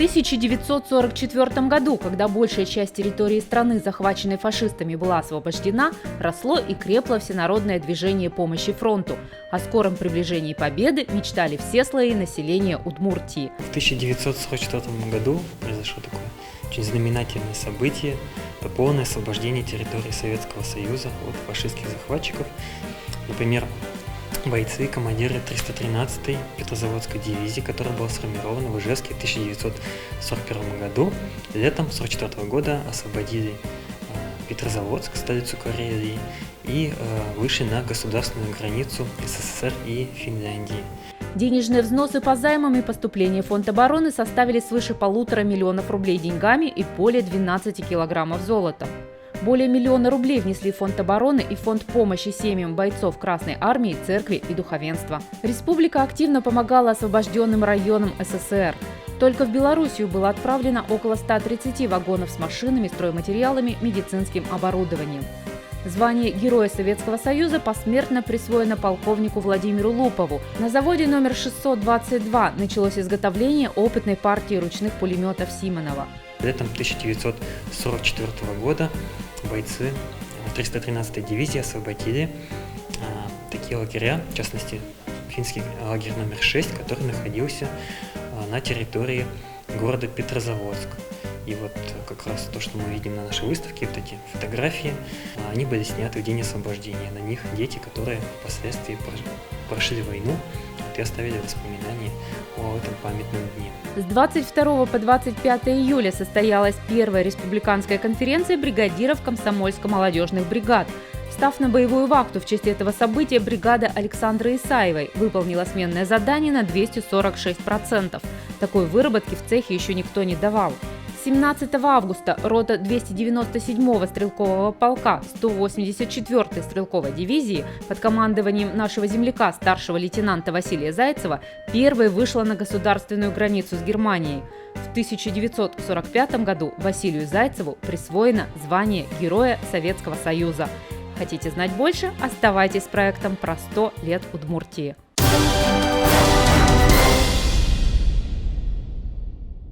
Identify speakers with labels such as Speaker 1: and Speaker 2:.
Speaker 1: 1944 году, когда большая часть территории страны, захваченной фашистами, была освобождена, росло и крепло всенародное движение помощи фронту. О скором приближении победы мечтали все слои населения Удмуртии.
Speaker 2: В 1944 году произошло такое очень знаменательное событие – это полное освобождение территории Советского Союза от фашистских захватчиков. Например, бойцы, командиры 313-й Петрозаводской дивизии, которая была сформирована в Ижевске в 1941 году, летом 1944 года освободили Петрозаводск, столицу Карелии, и вышли на государственную границу СССР и Финляндии.
Speaker 1: Денежные взносы по займам и поступления в Фонд обороны составили свыше 1,5 миллиона рублей деньгами и более 12 килограммов золота. Более 1 миллиона рублей внесли в Фонд обороны и Фонд помощи семьям бойцов Красной армии, церкви и духовенства. Республика активно помогала освобожденным районам СССР. Только в Белоруссию было отправлено около 130 вагонов с машинами, стройматериалами, медицинским оборудованием. Звание Героя Советского Союза посмертно присвоено полковнику Владимиру Лупову. На заводе номер 622 началось изготовление опытной партии ручных пулеметов Симонова.
Speaker 2: Летом 1944 года бойцы 313-й дивизии освободили такие лагеря, в частности, финский лагерь номер 6, который находился на территории города Петрозаводск. И вот как раз то, что мы видим на нашей выставке, вот эти фотографии, они были сняты в день освобождения. На них дети, которые впоследствии прошли войну и оставили воспоминания о этом памятном дне.
Speaker 1: С 22 по 25 июля состоялась первая республиканская конференция бригадиров комсомольско-молодежных бригад. Встав на боевую вахту в честь этого события, бригада Александры Исаевой выполнила сменное задание на 246%. Такой выработки в цехе еще никто не давал. 17 августа рота 297-го стрелкового полка 184-й стрелковой дивизии под командованием нашего земляка, старшего лейтенанта Василия Зайцева, первой вышла на государственную границу с Германией. В 1945 году Василию Зайцеву присвоено звание Героя Советского Союза. Хотите знать больше? Оставайтесь с проектом про 100 лет Удмуртии.